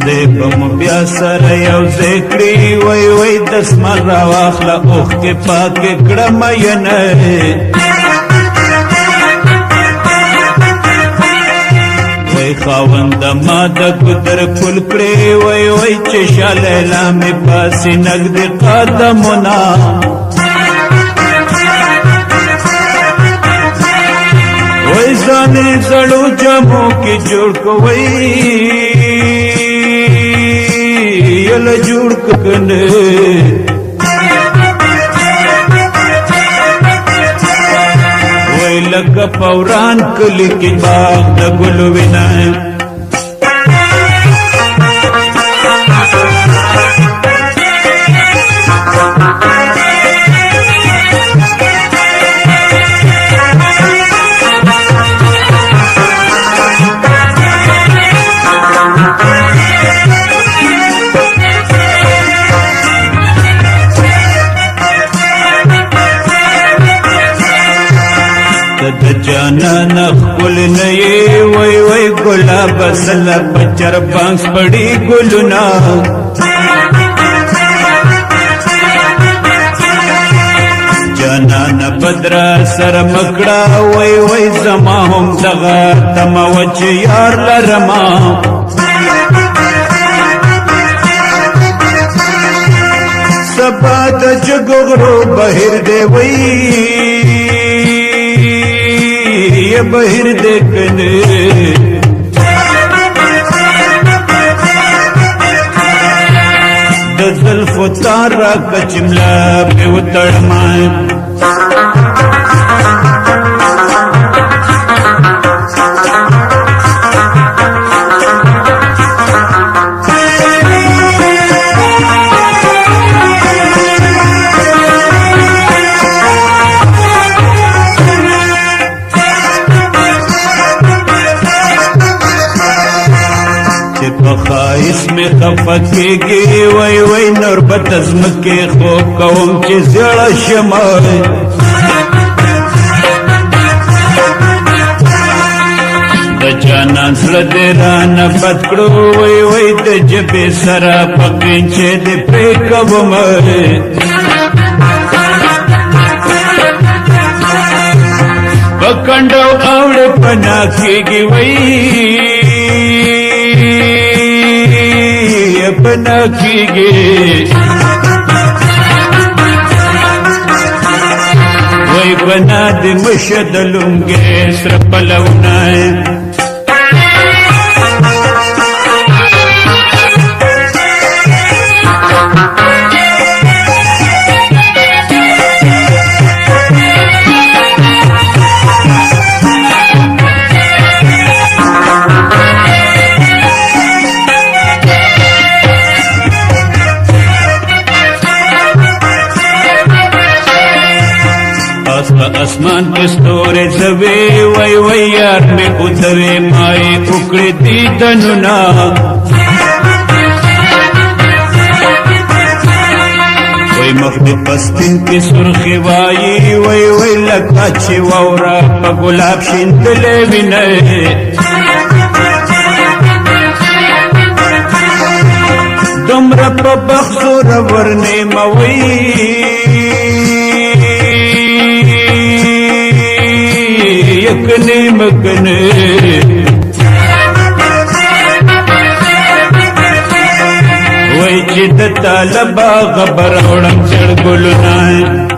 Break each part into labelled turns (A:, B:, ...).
A: خدای په مو بیا سره یو ځای کړي وای وای دسمال راواخله اوښکې پاکې کړه مینه وای خاونده ما د ګودر پل کړې وای وای چې شا لیلا مې پاسې نږدې قدمونه وای ځانې زړو جامو کې جوړ کوئ یله جوړ کنه وای لکه پوران کلی کې باغ د ګلو وینا د جانان خپل نه وای وای ګلاب سلا پچر بانس پړی ګلنا جانان بدرا سر مکړه وای وای زما هم دغه تم وچ یار لرما سبا د جګغرو بهر دی وای یہ بہر دیکھنے د زلف تارا کچملا پہ اتڑمائیں خواہش میں خفت کی گی وی وی نربت ازمکی خوب کوم چی زیڑا شمال دا جانان سلدیران بدکڑو وی وی دا جبی سرا پقین چی دی پریکو مر پکنڈو اوڑ پنا کی گی وی بنا کیږي وای بنا د مشدلونګې سر پلونه اسمان کے ستورے زوے وای وای یار میں اترے مائے اکڑے دیدننا وای مخد پستین کی سرخی وائی وای وای لکا چی وورا پا گلاب شندلے وینے دمرا پا بخصور ورنے موئی یکنی مکنی وی چی دتا لبا غبر اوڑم چڑ گلنائیں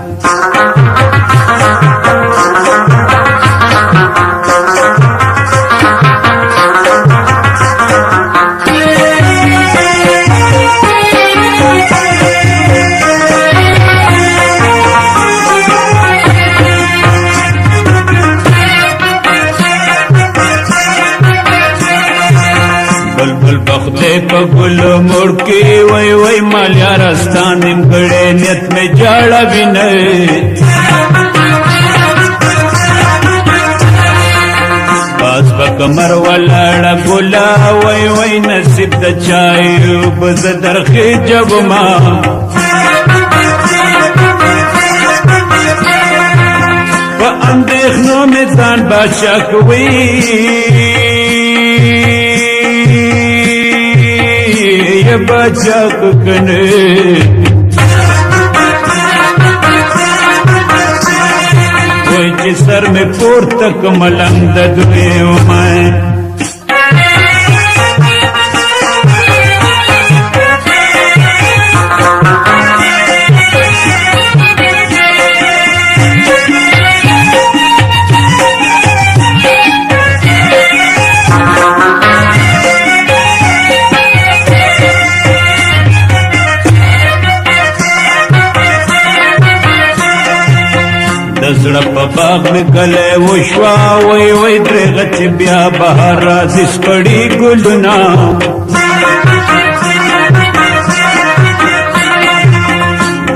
A: پا گلو مڑکی وی وی مالیا رستان نمگڑے نیت میں جاڑا بھی نئے باز با کمر والاڑا گلا وی وی نصیب دا چاہیو بز درخی جب ماں با اندیخنوں میں زان بادشاہ کوئی بچاک کنه وای چې سر مې پورته کړم ملنګ د دوی ومه دزړه په باغ مې ګلې وشوه وای وای درېغه چې بیا بهار راځي سپړي ګلونه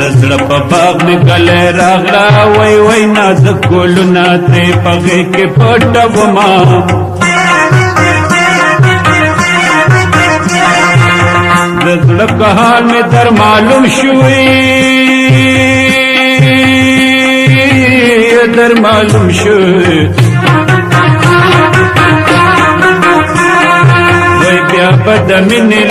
A: دزړه په باغ مې ګلې راغله وای وای نازک ګلونه ترې په غېږ کې پټومه دزړه که حال مې در معلوم شوی در معلوم شو وای بیا به د مینې